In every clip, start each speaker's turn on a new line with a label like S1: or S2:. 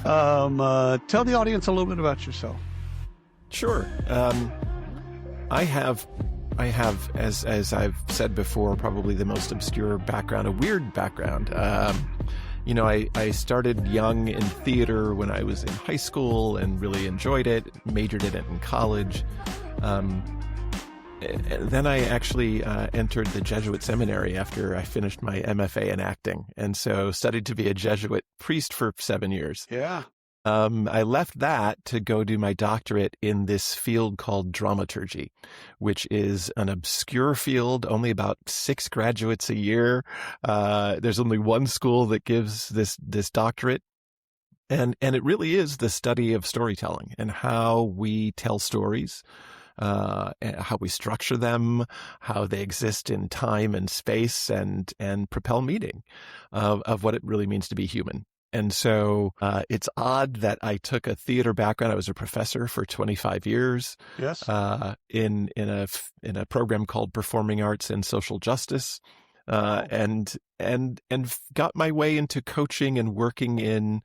S1: Tell the audience a little bit about yourself.
S2: Sure. I have, as I've said before, probably the most obscure background, a weird background. I started young in theater when I was in high school and really enjoyed it, majored in it in college. Then I actually entered the Jesuit seminary after I finished my MFA in acting, and so studied to be a Jesuit priest for 7 years.
S1: Yeah.
S2: I left that to go do my doctorate in this field called dramaturgy, which is an obscure field, only about 6 graduates a year. There's only one school that gives this doctorate. And it really is the study of storytelling and how we tell stories, how we structure them, how they exist in time and space, and propel meaning of what it really means to be human. And so it's odd that I took a theater background. I was a professor for 25 years.
S1: Yes.
S2: In a program called Performing Arts and Social Justice, and got my way into coaching and working in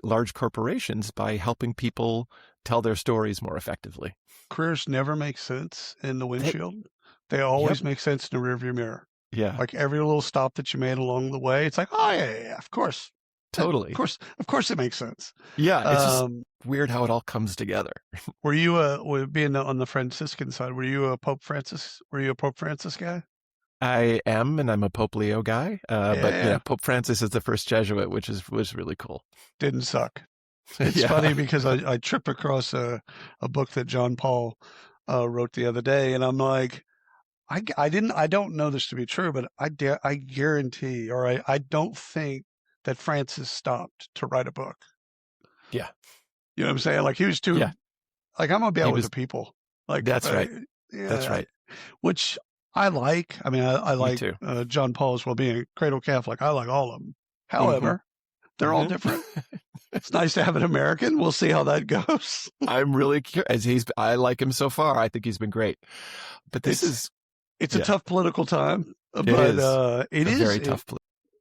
S2: large corporations by helping people tell their stories more effectively.
S1: Careers never make sense in the windshield. They always make sense in the rearview mirror.
S2: Yeah.
S1: Like every little stop that you made along the way, it's like, oh yeah, of course.
S2: Totally.
S1: Of course it makes sense.
S2: Yeah. It's just weird how it all comes together.
S1: Were you being on the Franciscan side, were you a Pope Francis guy?
S2: I am, and I'm a Pope Leo guy. But yeah, Pope Francis is the first Jesuit, which was really cool.
S1: Didn't suck. It's funny because I tripped across a book that John Paul wrote the other day, and I'm like, I don't know this to be true, but I guarantee, or I don't think that Francis stopped to write a book.
S2: Yeah.
S1: You know what I'm saying? Like he was too, like, I'm going to be out with the people. Like,
S2: that's right. Yeah, that's right.
S1: Which I like. I mean, I like John Paul as well, being a cradle Catholic. I like all of them. However, they're all different. It's nice to have an American. We'll see how that goes.
S2: I'm really curious. I like him so far. I think he's been great. But it's
S1: a tough political time. But it is
S2: very tough.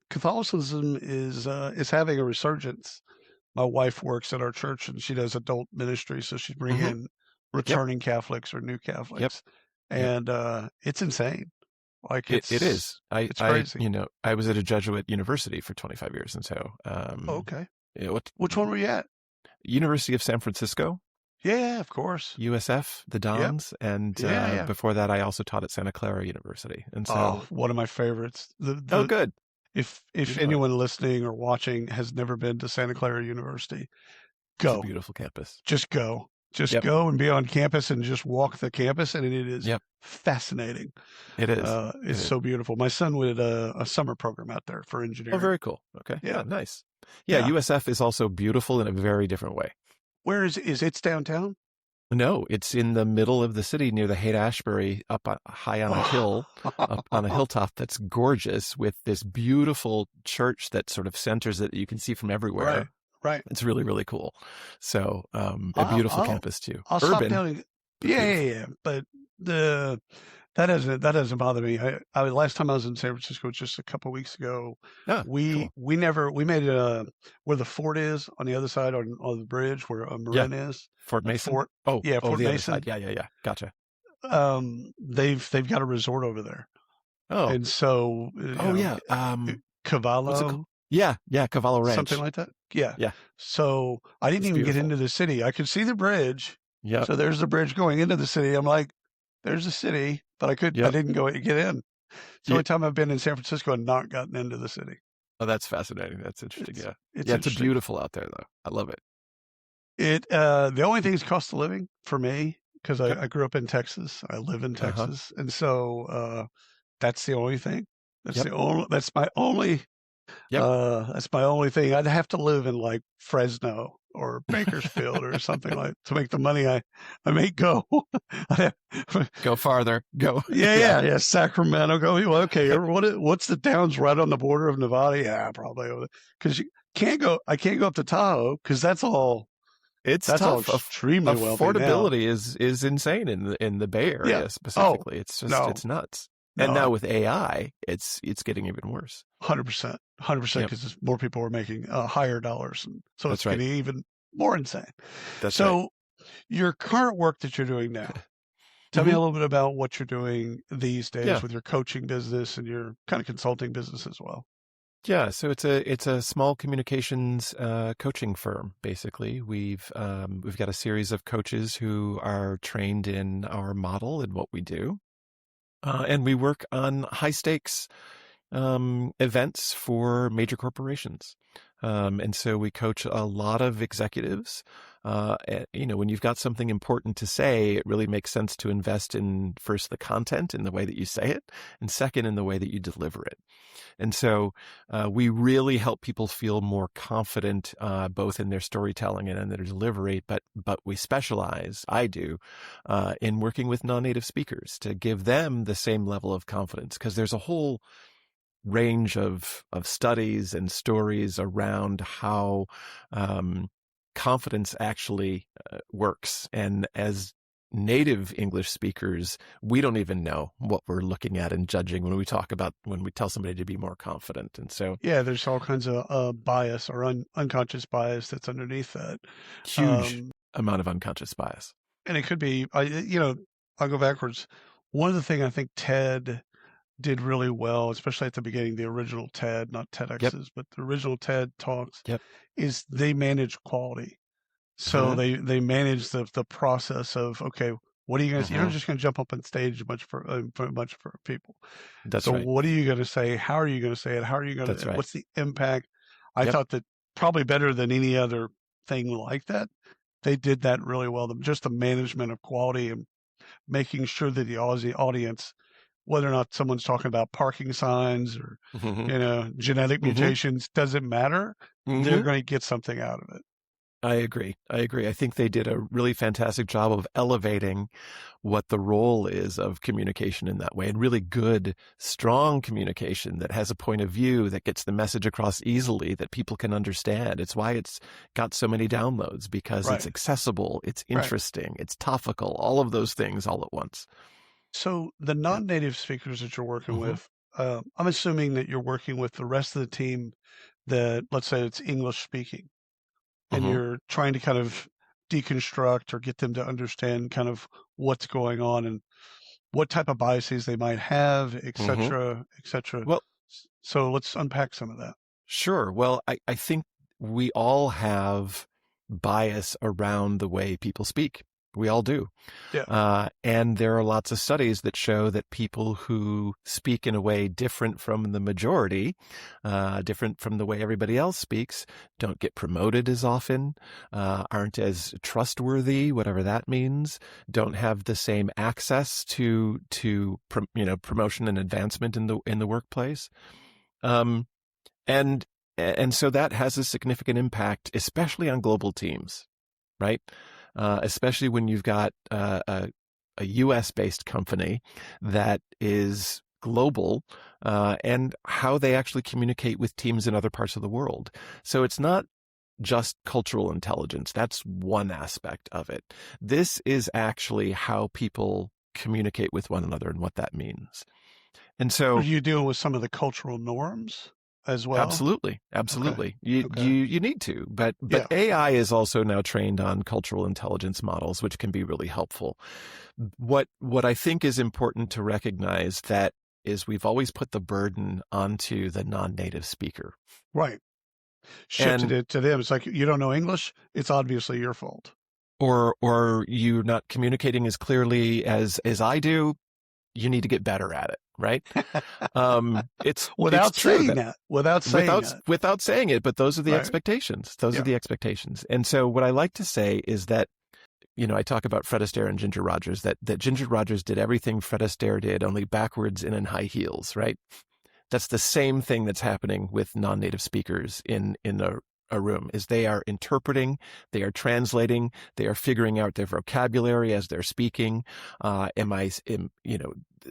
S1: Catholicism is having a resurgence. My wife works at our church and she does adult ministry, so she's bringing in returning Catholics or new Catholics, and it's insane. Like
S2: it is.
S1: It's crazy.
S2: I was at a Jesuit university for 25 years, and so
S1: okay. Which one were you at?
S2: University of San Francisco.
S1: Yeah, of course.
S2: USF, the Dons, and before that, I also taught at Santa Clara University. And so,
S1: one of my favorites.
S2: Good.
S1: If anyone listening or watching has never been to Santa Clara University, go.
S2: It's a beautiful campus.
S1: Just go. Just go and be on campus and just walk the campus, and it is fascinating.
S2: It is.
S1: It's so beautiful. My son did a summer program out there for engineering.
S2: Oh, very cool. Okay. Yeah, nice. Yeah, USF is also beautiful in a very different way.
S1: Where is it downtown?
S2: No, it's in the middle of the city near the Haight-Ashbury, up high on a hill, up on a hilltop that's gorgeous, with this beautiful church that sort of centers it. You can see from everywhere.
S1: Right.
S2: It's really, really cool. So a beautiful campus too.
S1: I'll
S2: Urban.
S1: Stop down. Yeah. But that doesn't bother me. I last time I was in San Francisco, just a couple of weeks ago, we made it where the fort is on the other side on the bridge where Marin is.
S2: Fort Mason.
S1: Fort Mason.
S2: Yeah. Gotcha.
S1: They've got a resort over there.
S2: Oh,
S1: and so Cavallo.
S2: Yeah, Cavallo Ranch.
S1: Something like that. Yeah. So I didn't
S2: even
S1: get into the city. I could see the bridge.
S2: Yeah.
S1: So there's the bridge going into the city. I'm like, there's the city, but I didn't get in. It's the only time I've been in San Francisco and not gotten into the city.
S2: Oh, that's fascinating. That's interesting.
S1: It's
S2: beautiful out there though. I love it.
S1: The only thing is cost of living for me, because I grew up in Texas. I live in Texas. And so that's the only thing. That's my only thing. I'd have to live in like Fresno or Bakersfield or something like to make the money I make go.
S2: Go farther. Go.
S1: Yeah. Sacramento. Go. Well, okay. What's the towns right on the border of Nevada? Yeah, probably over there. Because I can't go up to Tahoe because that's all.
S2: It's tough.
S1: All extremely wealthy.
S2: Affordability is insane in the Bay Area specifically. It's just it's nuts. And
S1: No,
S2: now with AI, it's getting even worse.
S1: 100%, 100%,
S2: Yep,
S1: because more people are making higher dollars, and so it's
S2: that's right.
S1: getting even more insane.
S2: That's right.
S1: So your current work that you're doing now, tell me
S2: Hmm.
S1: a little bit about what you're doing these days
S2: Yeah.
S1: with your coaching business and your kind of consulting business as well.
S2: Yeah, so it's a small communications coaching firm. Basically, we've got a series of coaches who are trained in our model and what we do, and we work on high stakes events for major corporations. And so we coach a lot of executives. When you've got something important to say, it really makes sense to invest in first the content in the way that you say it, and second in the way that you deliver it. And so we really help people feel more confident, both in their storytelling and in their delivery. But we specialize, I do, in working with non-native speakers to give them the same level of confidence, because there's a whole range of studies and stories around how confidence actually works. And as native English speakers, we don't even know what we're looking at and judging when we tell somebody to be more confident. And so,
S1: Yeah, there's all kinds of bias or unconscious bias that's underneath that.
S2: huge
S1: Um,
S2: amount of unconscious bias.
S1: and it could be, I'll go backwards. One of the things I think TED did really well, especially at the beginning, the original TED, not
S2: Yep.
S1: TEDx's, but the original TED Talks,
S2: Yep.
S1: is they manage quality. So
S2: Uh-huh.
S1: they manage the process of, okay, what are you going to, you're not
S2: Uh-huh.
S1: just going to jump up on stage for a bunch of people.
S2: That's
S1: So
S2: right.
S1: what are you going to say? How are you going to say it? How are you going
S2: That's
S1: to,
S2: right.
S1: what's the impact? I
S2: Yep.
S1: thought that probably better than any other thing like that. They did that really well. Just the management of quality and making sure that the Aussie audience, whether or not someone's talking about parking signs or,
S2: Mm-hmm.
S1: genetic
S2: Mm-hmm.
S1: mutations, doesn't matter. They're
S2: Mm-hmm.
S1: going to get something out of it.
S2: I agree. I think they did a really fantastic job of elevating what the role is of communication in that way, and really good, strong communication that has a point of view, that gets the message across easily, that people can understand. It's why it's got so many downloads, because it's
S1: Right.
S2: accessible, it's
S1: Right.
S2: interesting, it's topical, all of those things all at once.
S1: So the
S2: Yeah.
S1: non-native speakers that you're working
S2: Mm-hmm.
S1: with, I'm assuming that you're working with the rest of the team that, let's say it's English speaking, and
S2: Mm-hmm.
S1: you're trying to kind of deconstruct or get them to understand kind of what's going on and what type of biases they might have, et
S2: Mm-hmm.
S1: cetera, et cetera.
S2: Well,
S1: So let's unpack some of that.
S2: sure. Well, I think we all have bias around the way people speak. We all do.
S1: Yeah.
S2: And there are lots of studies that show that people who speak in a way different from the majority, different from the way everybody else speaks, don't get promoted as often, aren't as trustworthy, whatever that means, don't have the same access to promotion and advancement in the workplace. Um, and and so that has a significant impact, especially on global teams, right? Especially when you've got a U.S.-based company that is global, and how they actually communicate with teams in other parts of the world. So it's not just cultural intelligence. That's one aspect of it. This is actually how people communicate with one another and what that means. And
S1: Are
S2: so,
S1: you dealing with some of the cultural norms as well?
S2: absolutely,
S1: Okay.
S2: absolutely. You
S1: Okay.
S2: you need to, but
S1: Yeah.
S2: AI is also now trained on cultural intelligence models, which can be really helpful. What I think is important to recognize that is we've always put the burden onto the non-native speaker.
S1: Right. Shifted
S2: And
S1: it to them. It's like, you don't know English. It's obviously your fault.
S2: or you're not communicating as clearly as I do, you need to get better at it, right? It's
S1: Without
S2: true
S1: saying
S2: that
S1: that. Without saying that.
S2: without saying it, but those are the
S1: Right.
S2: expectations. Those are
S1: Yeah.
S2: the expectations. And so what I like to say is that, I talk about Fred Astaire and Ginger Rogers, that Ginger Rogers did everything Fred Astaire did, only backwards and in high heels, right? That's the same thing that's happening with non-native speakers in a room, is they are interpreting, they are translating, they are figuring out their vocabulary as they're speaking.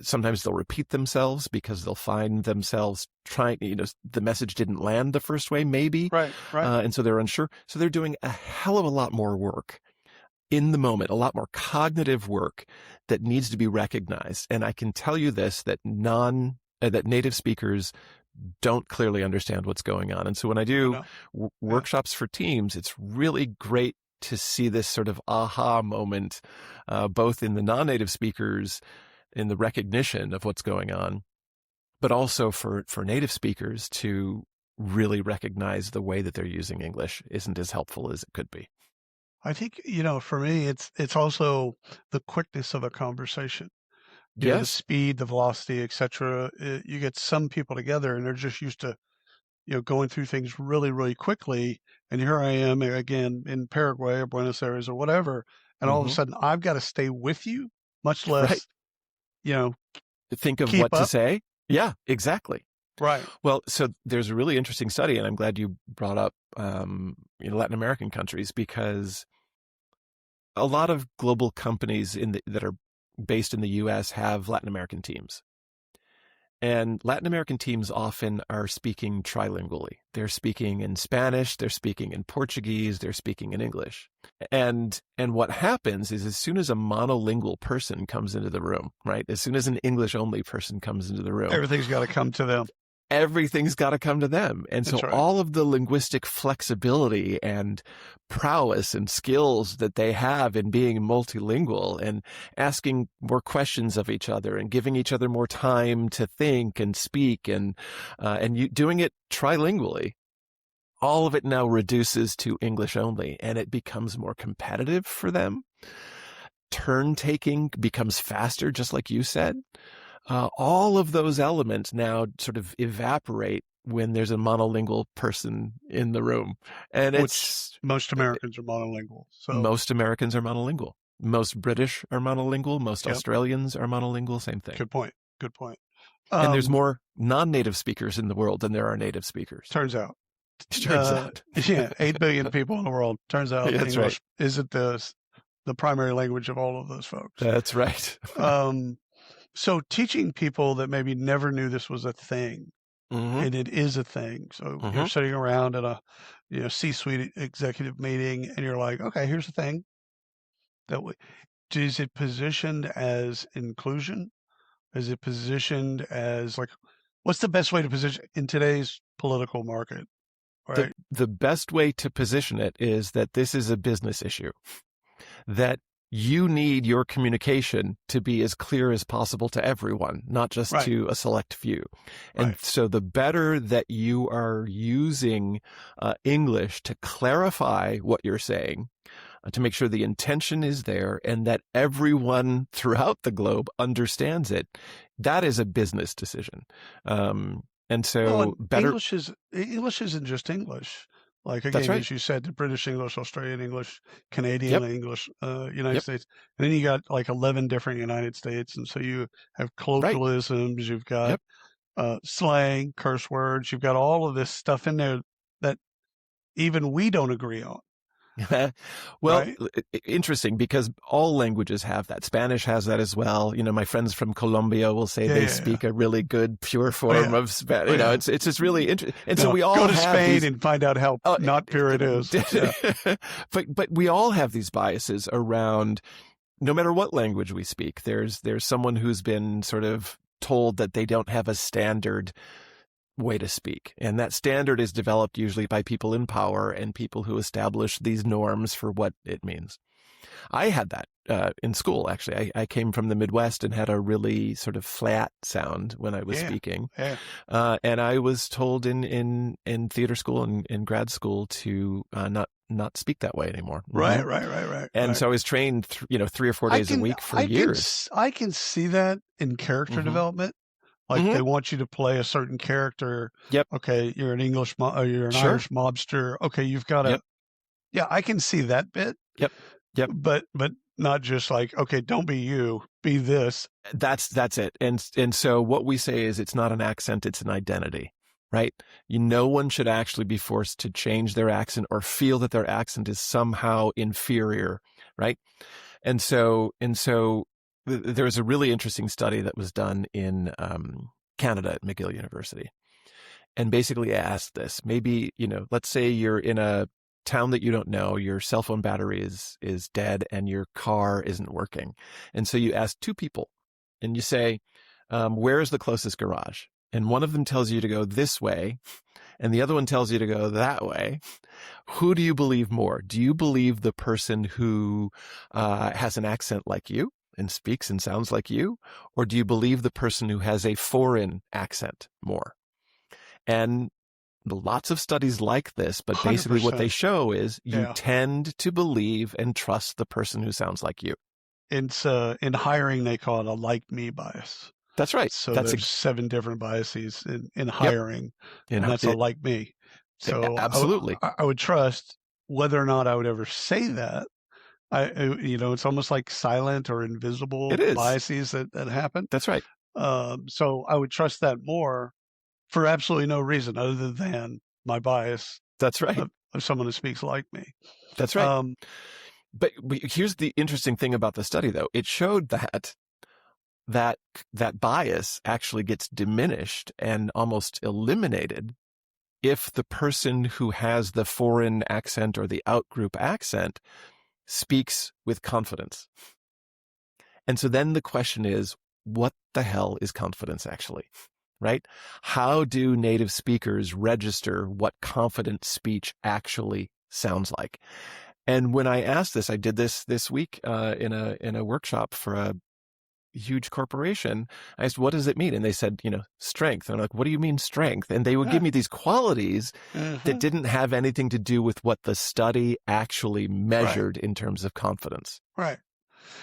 S2: Sometimes they'll repeat themselves because they'll find themselves trying, the message didn't land the first way, maybe.
S1: Right. Right.
S2: And so they're unsure. So they're doing a hell of a lot more work in the moment, a lot more cognitive work that needs to be recognized. And I can tell you this, that that native speakers don't clearly understand what's going on. And so when I do workshops for teams, it's really great to see this sort of aha moment, both in the non-native speakers, in the recognition of what's going on, but also for native speakers to really recognize the way that they're using English isn't as helpful as it could be.
S1: I think, for me, it's also the quickness of a conversation. The speed, the velocity, etc. You get some people together and they're just used to, going through things really, really quickly. And here I am again in Paraguay or Buenos Aires or whatever. And all of a sudden I've got to stay with you, much less,
S2: think of
S1: keep
S2: what
S1: up.
S2: To say. Yeah, exactly.
S1: Right.
S2: Well, so there's a really interesting study, and I'm glad you brought up Latin American countries, because a lot of global companies that are based in the U.S. have Latin American teams. And Latin American teams often are speaking trilingually. They're speaking in Spanish, they're speaking in Portuguese, they're speaking in English. And what happens is, as soon as a monolingual person comes into the room, right? As soon as an English-only person comes into the room,
S1: everything's got to come to them.
S2: Everything's got to come to them. And so all of the linguistic flexibility and prowess and skills that they have in being multilingual and asking more questions of each other and giving each other more time to think and speak and doing it trilingually, all of it now reduces to English only, and it becomes more competitive for them. Turn taking becomes faster, just like you said. All of those elements now sort of evaporate when there's a monolingual person in the room. And
S1: most Americans are monolingual. So
S2: most Americans are monolingual. Most British are monolingual. Most Australians are monolingual. Same thing.
S1: Good point.
S2: And there's more non-native speakers in the world than there are native speakers.
S1: Turns out. 8 billion people in the world. Turns out English isn't the primary language of all of those folks.
S2: That's right.
S1: So teaching people that maybe never knew this was a thing, and it is a thing. So you're sitting around at a C-suite executive meeting, and you're like, okay, here's the thing. Is it positioned as inclusion? Is it positioned as what's the best way to position in today's political market? Right?
S2: The best way to position it is that this is a business issue, that you need your communication to be as clear as possible to everyone, not just to a select few. And so the better that you are using English to clarify what you're saying, to make sure the intention is there and that everyone throughout the globe understands it, that is a business decision. And so
S1: English isn't just English. Again, as you said, the British English, Australian English, Canadian English, United States. And then you got 11 different United States. And so you have colloquialisms, you've got slang, curse words, you've got all of this stuff in there that even we don't agree on.
S2: Well, interesting, because all languages have that. Spanish has that as well. My friends from Colombia will say they speak a really good, pure form of Spanish. It's just really interesting. And so we all
S1: go to
S2: have
S1: Spain and find out how not pure it is.
S2: But we all have these biases around, no matter what language we speak. There's someone who's been sort of told that they don't have a standard way to speak. And that standard is developed usually by people in power and people who establish these norms for what it means. I had that in school, actually. I came from the Midwest and had a really sort of flat sound when I was speaking. And I was told in theater school and in grad school to not speak that way anymore.
S1: Right.
S2: And so I was trained, 3 or 4 days a week for years.
S1: I can see that in character development. They want you to play a certain character. Okay, you're an English or you're an Irish mobster. Okay, you've got to. I can see that bit. But not just okay, don't be you, be this.
S2: That's it. And so what we say is it's not an accent, it's an identity, right? No one should actually be forced to change their accent or feel that their accent is somehow inferior, right? And so there's a really interesting study that was done in Canada at McGill University, and basically asked this. Maybe, let's say you're in a town that you don't know, your cell phone battery is dead, and your car isn't working. And so you ask two people, and you say, where is the closest garage? And one of them tells you to go this way, and the other one tells you to go that way. Who do you believe more? Do you believe the person who has an accent like you and speaks and sounds like you? Or do you believe the person who has a foreign accent more? And lots of studies like this, but basically
S1: 100%.
S2: what they show is you
S1: Yeah.
S2: tend to believe and trust the person who sounds like you.
S1: It's in hiring, they call it a like me bias.
S2: That's right.
S1: So
S2: That's
S1: there's 7 different biases in hiring, and that's a like me. So
S2: absolutely.
S1: I would trust whether or not I would ever say that. It's almost like silent or invisible
S2: It is.
S1: biases that happen.
S2: That's right.
S1: So I would trust that more for absolutely no reason other than my bias.
S2: That's right.
S1: Of someone who speaks like me.
S2: That's right. But here's the interesting thing about the study, though. It showed that bias actually gets diminished and almost eliminated if the person who has the foreign accent or the outgroup accent speaks with confidence. And so then the question is, what the hell is confidence actually? Right? How do native speakers register what confident speech actually sounds like? And when I asked this, I did this week in a workshop for a huge corporation. I asked, what does it mean? And they said, strength. And I'm like, what do you mean strength? And they would give me these qualities that didn't have anything to do with what the study actually measured in terms of confidence.
S1: Right.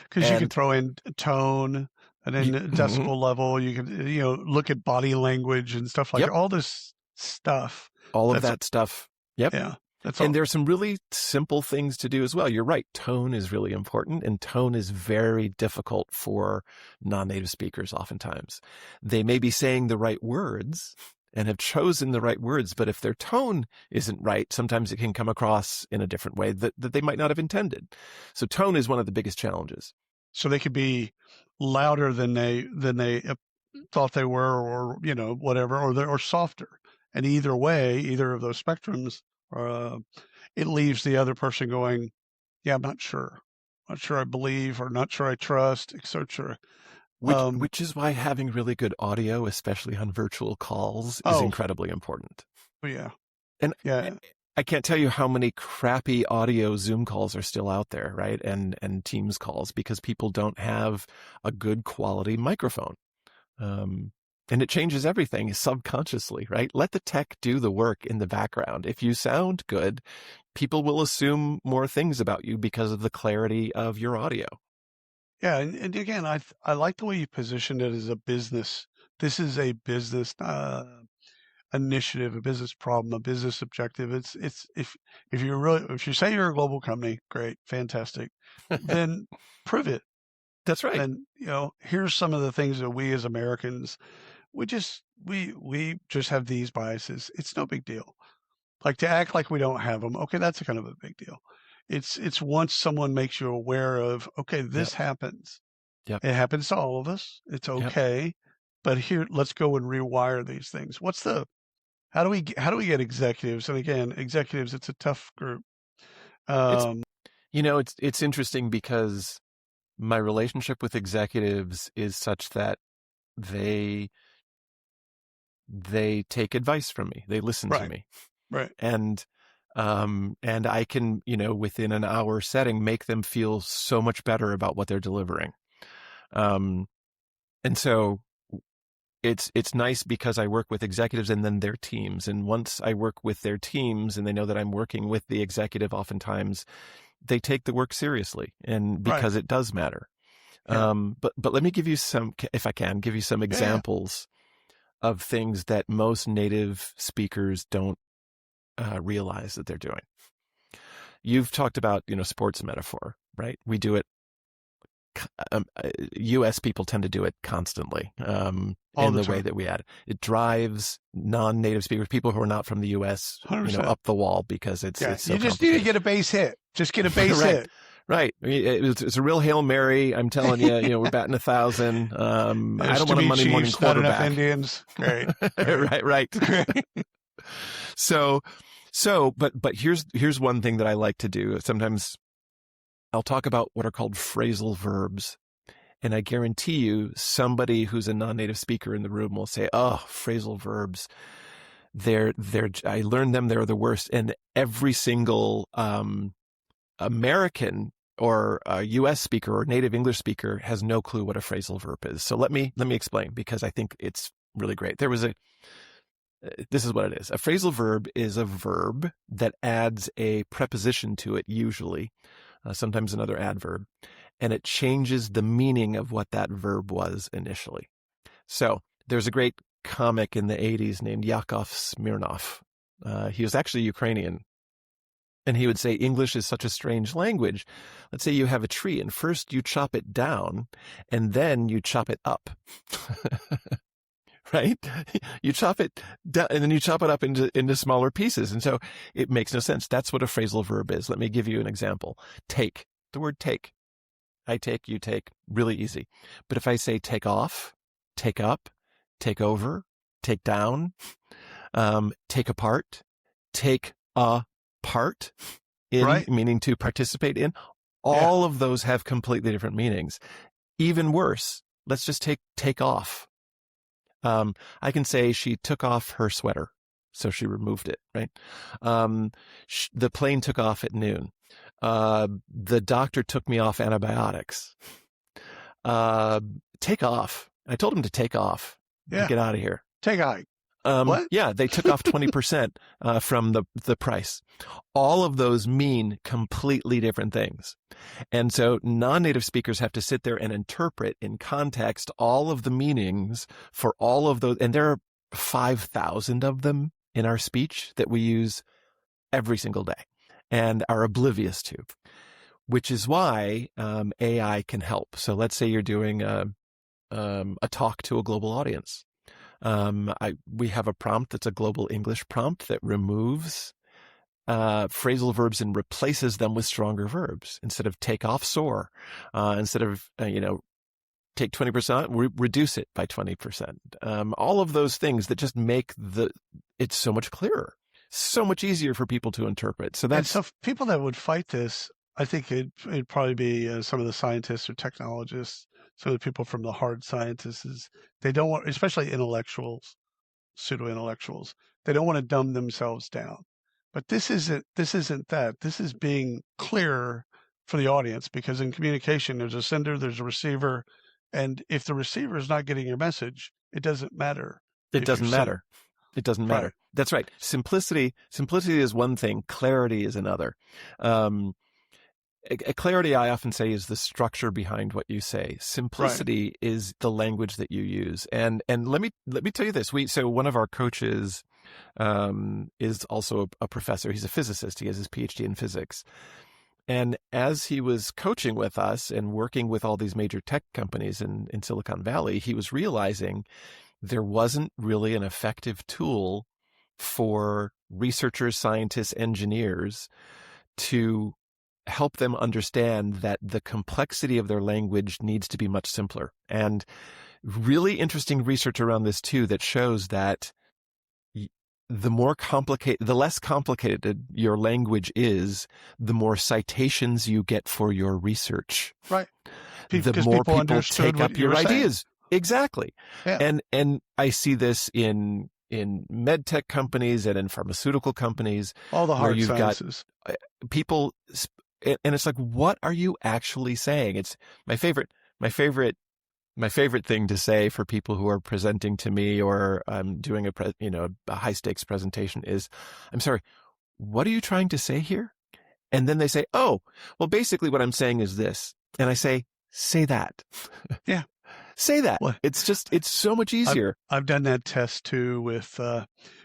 S1: Because you can throw in tone and then decibel level. You can, look at body language and stuff like that. All this stuff.
S2: All of that stuff. Yep.
S1: Yeah.
S2: And there's some really simple things to do as well. You're right. Tone is really important, and tone is very difficult for non-native speakers oftentimes. They may be saying the right words and have chosen the right words, but if their tone isn't right, sometimes it can come across in a different way that they might not have intended. So tone is one of the biggest challenges.
S1: So they could be louder than they thought they were, or whatever, or softer. And either way, either of those spectrums, it leaves the other person going, yeah, I'm not sure I believe, or not sure I trust, etc.
S2: Which is why having really good audio, especially on virtual calls, is incredibly important.
S1: Yeah.
S2: And I can't tell you how many crappy audio Zoom calls are still out there, right? And Teams calls, because people don't have a good quality microphone. And it changes everything subconsciously, right? Let the tech do the work in the background. If you sound good, people will assume more things about you because of the clarity of your audio.
S1: Yeah. And again, I like the way you positioned it as a business. This is a business initiative, a business problem, a business objective. It's if you say you're a global company, great, fantastic, then prove it.
S2: That's right.
S1: And here's some of the things that we as Americans, we just have these biases. It's no big deal. Like, to act like we don't have them, okay, that's kind of a big deal. It's once someone makes you aware of, okay, this happens.
S2: Yep.
S1: It happens to all of us. It's okay. But here, let's go and rewire these things. How do we get executives? And again, executives, it's a tough group.
S2: It's interesting because my relationship with executives is such that they take advice from me. They listen to me.
S1: Right.
S2: And I can, within an hour setting, make them feel so much better about what they're delivering. And so it's nice because I work with executives and then their teams. And once I work with their teams and they know that I'm working with the executive, oftentimes they take the work seriously, and because it does matter. Yeah. But let me give you some, if I can, give you some examples of things that most native speakers don't realize that they're doing. You've talked about, sports metaphor, right? We do it. U.S. people tend to do it constantly in the way that we add. It drives non-native speakers, people who are not from the U.S., up the wall, because it's so
S1: you just need to get a base hit. Just get a base hit.
S2: Right. It's a real Hail Mary. I'm telling you, we're batting 1,000. I don't want a Monday morning quarterback.
S1: Indians. Great.
S2: Right.
S1: Great.
S2: So, but here's one thing that I like to do. Sometimes I'll talk about what are called phrasal verbs. And I guarantee you somebody who's a non-native speaker in the room will say, oh, phrasal verbs, I learned them, they're the worst. And every single American or a US speaker or native English speaker has no clue what a phrasal verb is. So let me explain, because I think it's really great. This is what it is. A phrasal verb is a verb that adds a preposition to it, usually, sometimes another adverb, and it changes the meaning of what that verb was initially. So there's a great comic in the 80s named Yakov Smirnoff. He was actually Ukrainian. And he would say, English is such a strange language. Let's say you have a tree, and first you chop it down, and then you chop it up. Right? You chop it down, and then you chop it up into smaller pieces. And so it makes no sense. That's what a phrasal verb is. Let me give you an example. Take. The word take. I take, you take. Really easy. But if I say take off, take up, take over, take down, take apart, take a part in,
S1: Right.
S2: meaning to participate in, all of those have completely different meanings. Even worse, let's just take off. I can say she took off her sweater, so she removed it, right? The plane took off at noon. The doctor took me off antibiotics. Take off. I told him to take off.
S1: Yeah.
S2: Get out of here.
S1: Take a hike. What?
S2: Yeah, they took off 20% from the price. All of those mean completely different things. And so non-native speakers have to sit there and interpret in context all of the meanings for all of those. And there are 5,000 of them in our speech that we use every single day and are oblivious to, which is why AI can help. So let's say you're doing a talk to a global audience. We have a prompt that's a global English prompt that removes phrasal verbs and replaces them with stronger verbs. Instead of take off, soar. Instead of take 20%, reduce it by 20%. All of those things that just make it so much clearer, so much easier for people to interpret. So that's
S1: people that would fight this. I think it'd probably be some of the scientists or technologists. Some of the people from the hard sciences, they don't want, especially intellectuals, pseudo-intellectuals, they don't want to dumb themselves down. But this isn't that. This is being clearer for the audience, because in communication, there's a sender, there's a receiver. And if the receiver is not getting your message, it doesn't matter.
S2: It doesn't matter. It doesn't matter.
S1: Right.
S2: That's right. Simplicity is one thing. Clarity is another. Clarity, I often say, is the structure behind what you say. Simplicity is the language that you use. And let me tell you this. So one of our coaches is also a professor. He's a physicist. He has his PhD in physics. And as he was coaching with us and working with all these major tech companies in Silicon Valley, he was realizing there wasn't really an effective tool for researchers, scientists, engineers to help them understand that the complexity of their language needs to be much simpler. And really interesting research around this too, that shows that the less complicated your language is, the more citations you get for your research.
S1: Right.
S2: The more people take up your ideas. Exactly. Yeah. And I see this in med tech companies and in pharmaceutical companies.
S1: All the hard sciences.
S2: Got people, and it's like, what are you actually saying? It's my favorite thing to say for people who are presenting to me or I'm doing a high stakes presentation is, I'm sorry, what are you trying to say here? And then they say, oh, well, basically what I'm saying is this. And I say that.
S1: Yeah.
S2: Say that. Well, it's so much easier.
S1: I've done that test too with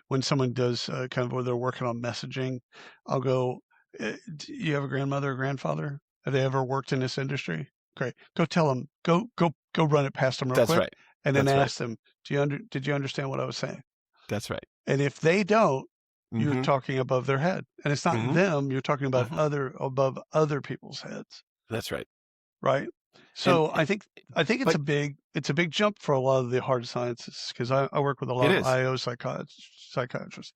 S1: when someone does kind of where they're working on messaging. I'll go, do you have a grandmother or grandfather? Have they ever worked in this industry? Great. Go tell them, go run it past them real quick.
S2: That's right.
S1: And then ask them, did you understand what I was saying?
S2: That's right.
S1: And if they don't, you're talking above their head. And it's not them, you're talking about above other people's heads.
S2: That's right.
S1: Right. So I think it's a big jump for a lot of the hard sciences, because I work with a lot of IO psychiatrists.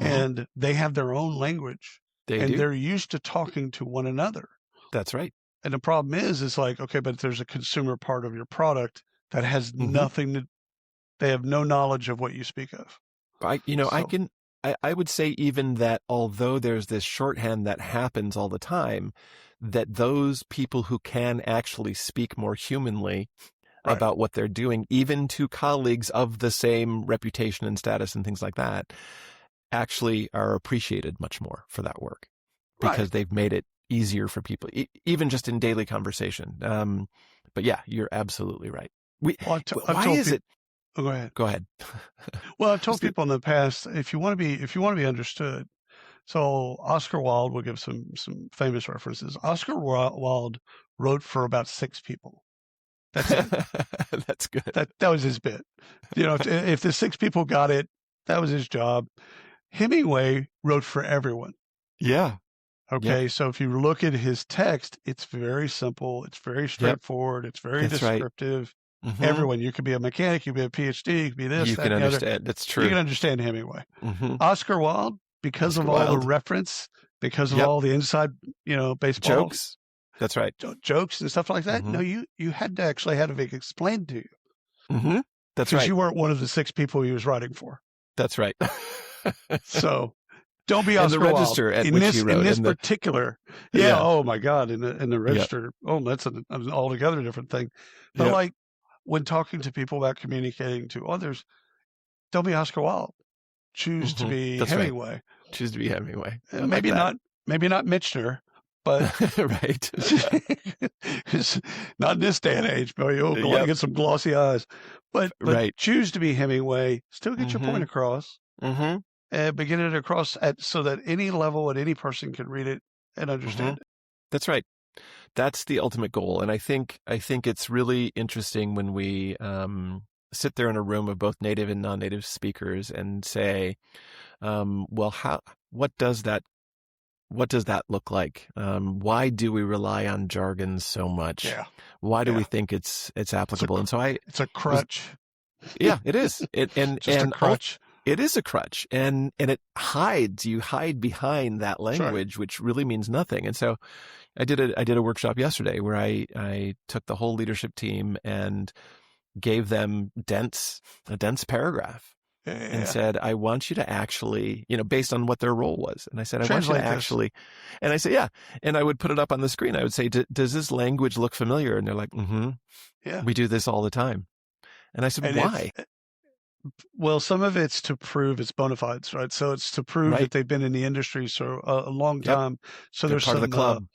S2: Mhm.
S1: and they have their own language,
S2: They
S1: and
S2: do.
S1: they're used to talking to one another.
S2: That's right.
S1: And the problem is like, okay, but there's a consumer part of your product that has
S2: Mhm.
S1: nothing to, they have no knowledge of what you speak of. So,
S2: I would say even that although there's this shorthand that happens all the time, that those people who can actually speak more humanly
S1: right,
S2: about what they're doing, even to colleagues of the same reputation and status and things like that, actually are appreciated much more for that work
S1: right.
S2: because they've made it easier for people, even just in daily conversation. But yeah, you're absolutely right.
S1: Well, I've
S2: Why
S1: told
S2: is
S1: people,
S2: it?
S1: oh, go ahead.
S2: Go ahead.
S1: Well, I've told
S2: Just
S1: people in the past, if you want to be understood, so Oscar Wilde will give some famous references. Oscar Wilde wrote for about 6 people. That's it.
S2: That's good.
S1: That was his bit. If the 6 people got it, that was his job. Hemingway wrote for everyone.
S2: Yeah. Yep.
S1: Okay, so if you look at his text, it's very simple, it's very
S2: Yep.
S1: straightforward, it's very
S2: That's right.
S1: descriptive.
S2: Mm-hmm.
S1: Everyone, you could be a mechanic, you could be a PhD, you could be this,
S2: You
S1: that,
S2: can
S1: and the other.
S2: understand. That's
S1: You
S2: true.
S1: can understand Hemingway.
S2: Mm-hmm.
S1: Oscar Wilde, because
S2: Oscar
S1: of all the
S2: Wilde.
S1: reference, because of
S2: Yep.
S1: all the inside, baseball
S2: Jokes. That's right.
S1: jokes and stuff like that.
S2: Mm-hmm.
S1: No, you had to actually have it explained to you
S2: Mm-hmm. That's
S1: because
S2: right.
S1: you weren't one of the 6 people he was writing for.
S2: That's right.
S1: So don't be
S2: And
S1: Oscar
S2: the register
S1: Wilde.
S2: at which he wrote.
S1: In this
S2: and the,
S1: particular,
S2: Yeah.
S1: oh my God, in the
S2: Yep.
S1: register, oh, that's an altogether different thing. But
S2: Yep.
S1: like when talking to people about communicating to others, don't be Oscar Wilde. Choose to
S2: Mhm.
S1: be
S2: That's right.
S1: Hemingway.
S2: Choose to be Hemingway. I like
S1: Maybe
S2: that.
S1: not Michener, but
S2: Right.
S1: it's not in this day and age, but you'll
S2: Yep.
S1: get some glossy eyes. But
S2: Right.
S1: choose to be Hemingway. Still get your
S2: Mhm.
S1: point across.
S2: Mm-hmm.
S1: But get it across so that any level and any person can read it and understand it.
S2: That's right. That's the ultimate goal. And I think it's really interesting when we sit there in a room of both native and non-native speakers and say, well, what does that look like? Why do we rely on jargon so much?
S1: Yeah.
S2: Why do
S1: Yeah.
S2: we think it's applicable? And so
S1: It's a crutch.
S2: yeah, it is.
S1: Just a crutch.
S2: It is a crutch, and it hides. You hide behind that language, which really means nothing. And so, I did a workshop yesterday where I took the whole leadership team and gave them a dense paragraph and said, I want you to actually, based on what their role was. And I said, I want you to actually, and I said, yeah. And I would put it up on the screen. I would say, does this language look familiar? And they're like,
S1: yeah,
S2: we do this all the time. And I said, why?
S1: Well, some of it's to prove it's bona fides, right? So it's to prove that they've been in the industry for a long time. So
S2: They're
S1: there's
S2: part
S1: some
S2: of the club.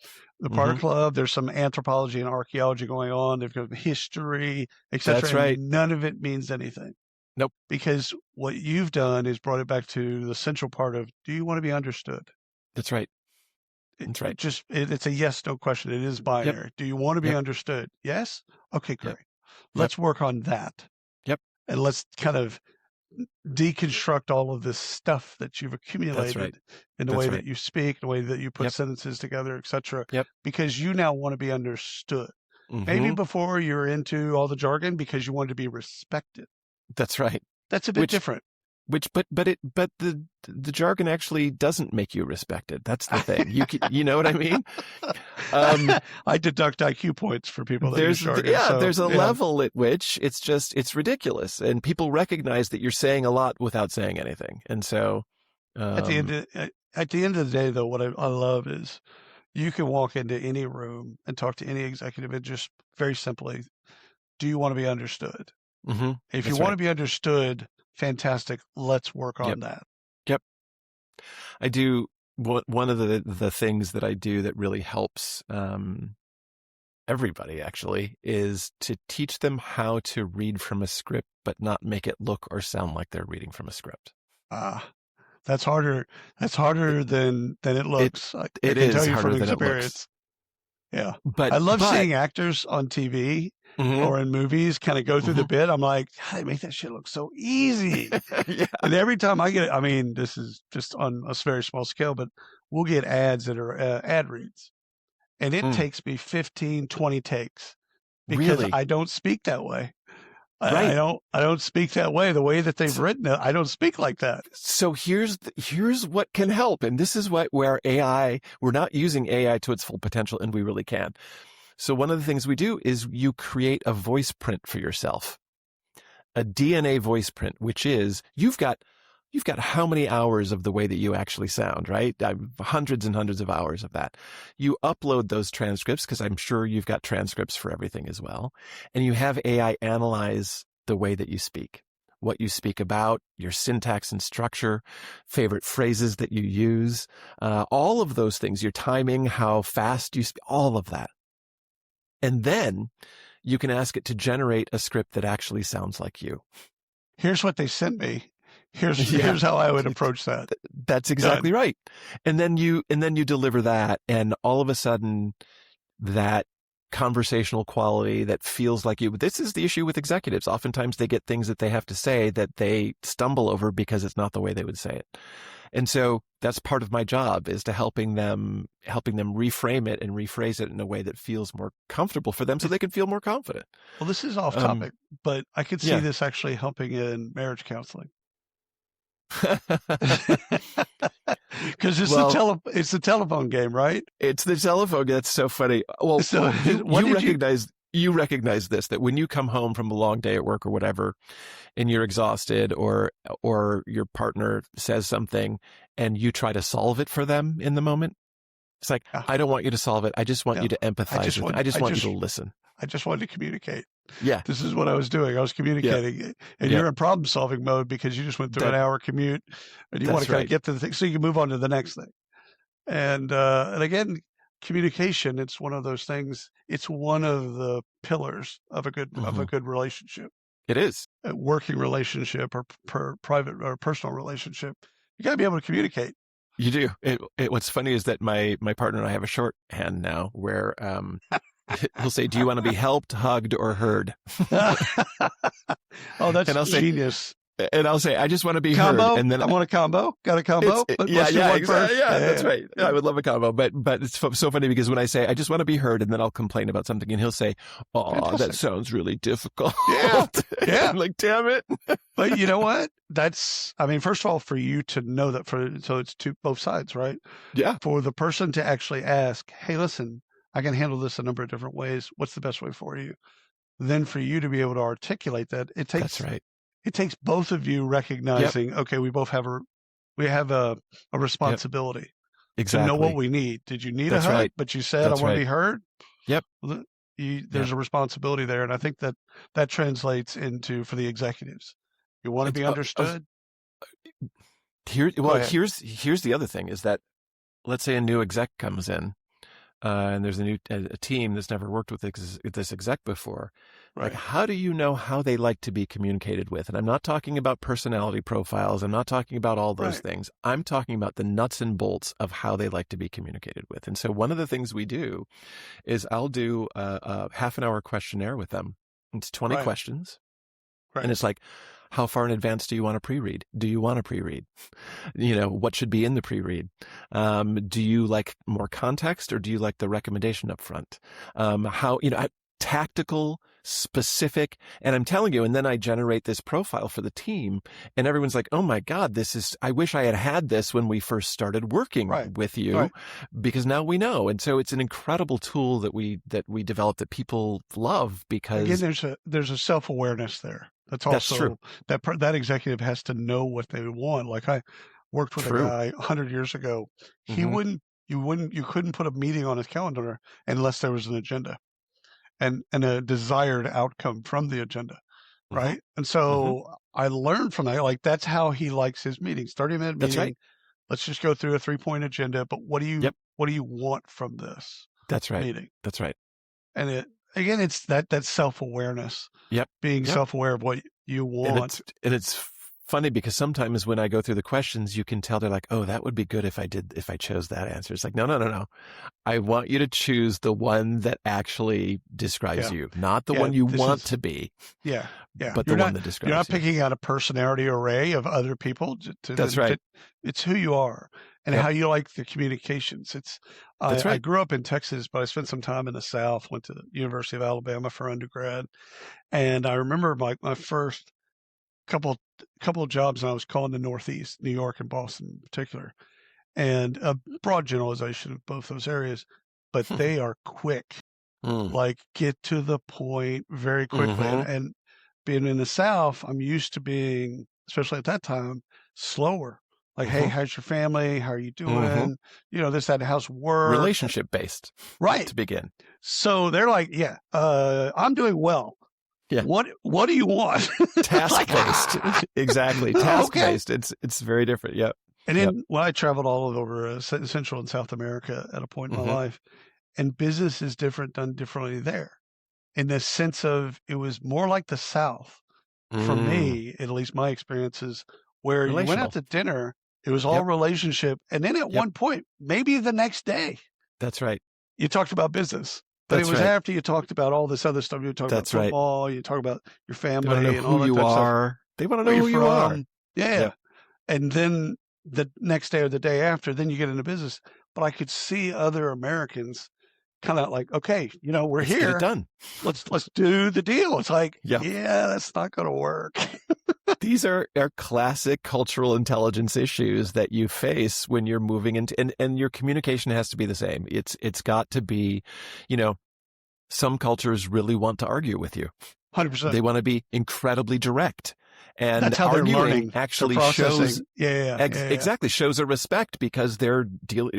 S1: The part of the club. There's some anthropology and archaeology going on. They've got history, etc.
S2: That's right.
S1: And none of it means anything.
S2: Nope.
S1: Because what you've done is brought it back to the central part of: do you want to be understood?
S2: That's right. That's right.
S1: It's a yes/no question. It is binary.
S2: Yep.
S1: Do you want to be understood? Yes. Okay, great. Let's work on that.
S2: Yep.
S1: And let's kind of deconstruct all of this stuff that you've accumulated in the way that you speak, the way that you put sentences together, etc. Because you now want to be understood. Maybe before you're into all the jargon because you want to be respected.
S2: That's right.
S1: That's a bit different.
S2: But the jargon actually doesn't make you respected. That's the thing. You know what I mean?
S1: I deduct IQ points for people that use jargon.
S2: There's a level at which it's ridiculous, and people recognize that you're saying a lot without saying anything. And so,
S1: at the end of the day, though, what I love is you can walk into any room and talk to any executive and just very simply, do you want to be understood?
S2: Mm-hmm.
S1: If you want to be understood, fantastic. Let's work on that.
S2: Yep. I do. One of the things that I do that really helps everybody actually is to teach them how to read from a script, but not make it look or sound like they're reading from a script.
S1: That's harder. That's harder than it looks.
S2: It is harder than it looks.
S1: Yeah.
S2: But
S1: I love seeing actors on TV or in movies kind of go through the bit. I'm like, God, they make that shit look so easy. And every time I get it, I mean, this is just on a very small scale, but we'll get ads that are ad reads. And it takes me 15, 20 takes because I don't speak that way.
S2: Right.
S1: I don't speak that way. The way that they've written it, I don't speak like that.
S2: So here's what can help. And this is where AI, we're not using AI to its full potential, and we really can. So one of the things we do is you create a voice print for yourself, a DNA voice print, which is you've got how many hours of the way that you actually sound, right? Hundreds and hundreds of hours of that. You upload those transcripts, because I'm sure you've got transcripts for everything as well. And you have AI analyze the way that you speak, what you speak about, your syntax and structure, favorite phrases that you use, all of those things, your timing, how fast you speak, all of that. And then you can ask it to generate a script that actually sounds like you.
S1: Here's what they sent me. Here's how I would approach that.
S2: That's exactly right. And then you deliver that, and all of a sudden that conversational quality that feels like you. This is the issue with executives. Oftentimes they get things that they have to say that they stumble over because it's not the way they would say it. And so that's part of my job, is to helping them reframe it and rephrase it in a way that feels more comfortable for them, so they can feel more confident.
S1: Well, this is off topic, but I could see this actually helping in marriage counseling. Because it's the telephone game, right?
S2: It's the telephone. That's so funny. Well,
S1: so
S2: you recognize this, that when you come home from a long day at work or whatever, and you're exhausted, or your partner says something and you try to solve it for them in the moment. It's like, I don't want you to solve it. I just want you to empathize with it. I just want you to listen.
S1: I just wanted to communicate.
S2: Yeah.
S1: This is what I was doing. I was communicating. And you're in problem solving mode because you just went through an hour commute, and you want to kind of get to the thing so you can move on to the next thing. And again, communication, it's one of those things. It's one of the pillars of a good relationship.
S2: It is.
S1: A working relationship or private or personal relationship. You got to be able to communicate.
S2: You do. What's funny is that my partner and I have a shorthand now where he'll say, "Do you want to be helped, hugged, or heard?"
S1: Oh, that's genius.
S2: And I'll say, "I just want to be
S1: combo?
S2: heard." And then
S1: I want a combo. Got a combo?
S2: Exactly. Yeah, that's right. Yeah, I would love a combo. But it's so funny because when I say, "I just want to be heard," and then I'll complain about something, and he'll say, "Oh, that sounds really difficult."
S1: Yeah.
S2: I'm like, damn it.
S1: But you know what? First of all, for you to know that so it's both sides, right?
S2: Yeah.
S1: For the person to actually ask, "Hey, listen, I can handle this a number of different ways. What's the best way for you?" Then for you to be able to articulate that,
S2: That's right.
S1: It takes both of you recognizing, okay, we both have a responsibility to know what we need. Did you need a hug? Right. But you said, I want to be heard.
S2: Yep.
S1: There's a responsibility there. And I think that translates into, for the executives, you want to be understood.
S2: Here's the other thing is that, let's say a new exec comes in, and there's a team that's never worked with this exec before. Right. Like, how do you know how they like to be communicated with? And I'm not talking about personality profiles. I'm not talking about all those things. I'm talking about the nuts and bolts of how they like to be communicated with. And so one of the things we do is I'll do a half an hour questionnaire with them. It's 20 questions. Right. And it's like, how far in advance do you want to pre-read? Do you want to pre-read? What should be in the pre-read? Do you like more context, or do you like the recommendation up front? Tactical, specific. And I'm telling you, and then I generate this profile for the team, and everyone's like, oh my God, I wish I had this when we first started working with you, because now we know. And so it's an incredible tool that we developed that people love, because
S1: again, there's a self-awareness there. That's true. That executive has to know what they want. Like, I worked with a guy 100 years ago. He you couldn't put a meeting on his calendar unless there was an agenda and a desired outcome from the agenda. Right. And so I learned from that, like, that's how he likes his meetings. 30-minute meeting. That's right. Let's just go through a 3-point agenda. But what do you want from this?
S2: That's right.
S1: Meeting?
S2: That's right.
S1: And again, it's that self-awareness.
S2: Yep.
S1: Being self-aware of what you want.
S2: And it's funny because sometimes when I go through the questions, you can tell they're like, oh, that would be good if I chose that answer. It's like, no. I want you to choose the one that actually describes you, not the one you want to be.
S1: Yeah.
S2: But the one that describes you.
S1: You're not picking out a personality array of other people.
S2: That's right.
S1: It's who you are and how you like the communications.
S2: That's right.
S1: I grew up in Texas, but I spent some time in the South, went to the University of Alabama for undergrad. And I remember my first couple of jobs, and I was calling the Northeast, New York and Boston in particular, and a broad generalization of both those areas, but they are quick, like get to the point very quickly. And being in the South, I'm used to being, especially at that time, slower. Like, hey, how's your family? How are you doing? This, that, how's work?
S2: Relationship based.
S1: Right.
S2: To begin.
S1: So they're like, I'm doing well.
S2: Yeah.
S1: What do you want?
S2: Task based. Exactly. Task based. It's very different. Yep.
S1: And then I traveled all over Central and South America at a point in my life, and business is done differently there, in the sense of it was more like the South for me, at least my experiences, where you went out to dinner, it was all relationship, and then at one point, maybe the next day,
S2: that's right,
S1: you talked about business. But it was after you talked about all this other stuff. You talked about football. You talk about your family and all that type of stuff.
S2: They want to know who you are.
S1: Yeah. And then the next day or the day after, then you get into business. But I could see other Americans kind of like, okay, we're here.
S2: Get it done.
S1: Let's do the deal. It's like, that's not going to work.
S2: These are classic cultural intelligence issues that you face when you're moving into, and your communication has to be the same. It's got to be, some cultures really want to argue with you.
S1: 100%.
S2: They want to be incredibly direct. And
S1: that's how
S2: arguing
S1: they're learning,
S2: actually
S1: shows
S2: exactly shows a respect because they're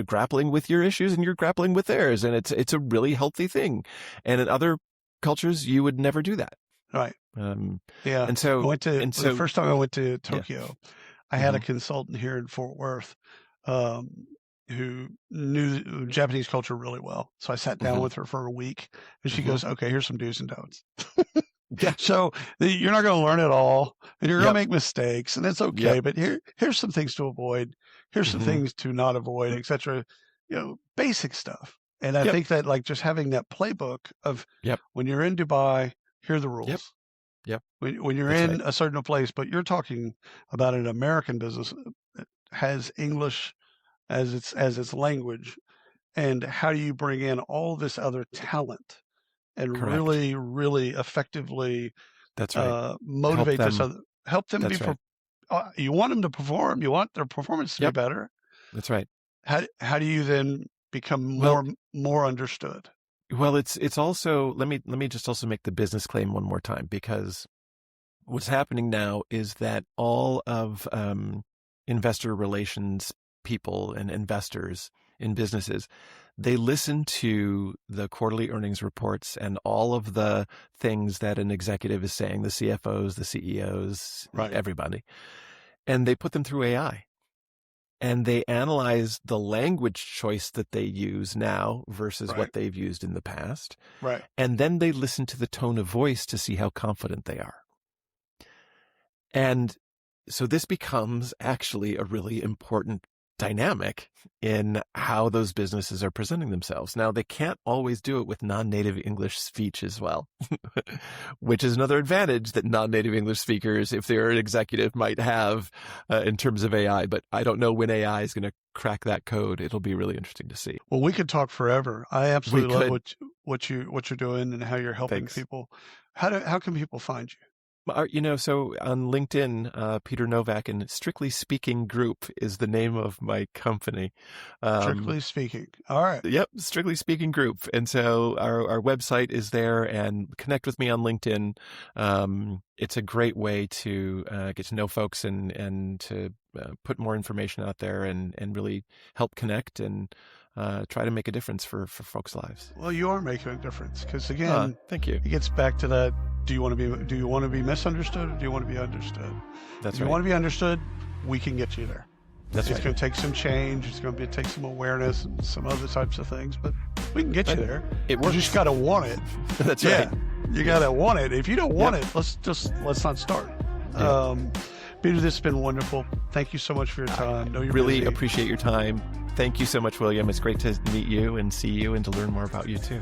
S2: grappling with your issues and you're grappling with theirs, and it's a really healthy thing. And in other cultures, you would never do that.
S1: Right.
S2: And so
S1: the first time I went to Tokyo, I had a consultant here in Fort Worth who knew Japanese culture really well. So I sat down with her for a week, and she goes, "Okay, here's some do's and don'ts." So you're not going to learn it all, and you're going to make mistakes, and it's okay. But here's some things to avoid. Here's some things to not avoid, etc. Basic stuff. And I think that like just having that playbook of when you're in Dubai, here are the rules. When you're in a certain place, but you're talking about an American business that has English as its language, and how do you bring in all this other talent and really, really effectively motivate help them be you want them to perform, you want their performance to be better.
S2: That's right.
S1: How do you then become more understood?
S2: Well, it's also, let me just also make the business claim one more time, because what's happening now is that all of investor relations people and investors in businesses, they listen to the quarterly earnings reports and all of the things that an executive is saying, the CFOs, the CEOs, everybody, and they put them through AI. And they analyze the language choice that they use now versus what they've used in the past.
S1: Right.
S2: And then they listen to the tone of voice to see how confident they are. And so this becomes actually a really important dynamic in how those businesses are presenting themselves. Now, they can't always do it with non-native English speech as well, which is another advantage that non-native English speakers, if they're an executive, might have in terms of AI. But I don't know when AI is going to crack that code. It'll be really interesting to see.
S1: Well, we could talk forever. I absolutely love what you're doing and how you're helping people. How can people find you?
S2: So on LinkedIn, Peter Novak, and Strictly Speaking Group is the name of my company.
S1: Strictly Speaking. All right.
S2: Yep. Strictly Speaking Group. And so our website is there, and connect with me on LinkedIn. It's a great way to get to know folks and to put more information out there and really help connect and try to make a difference for folks' lives.
S1: Well, you are making a difference, because again,
S2: thank you.
S1: It gets back to that. Do you want to be misunderstood, or do you want to be understood?
S2: If
S1: you want to be understood, we can get you there.
S2: It's
S1: going to take some change. It's going to take some awareness and some other types of things, but we can get you there.
S2: It works.
S1: You just got to want it.
S2: That's right.
S1: You got to want it. If you don't want it, let's not start. Peter, this has been wonderful. Thank you so much for your time. Know you're
S2: Really
S1: busy.
S2: appreciate your time. Thank you so much, William. It's great to meet you and see you and to learn more about you too.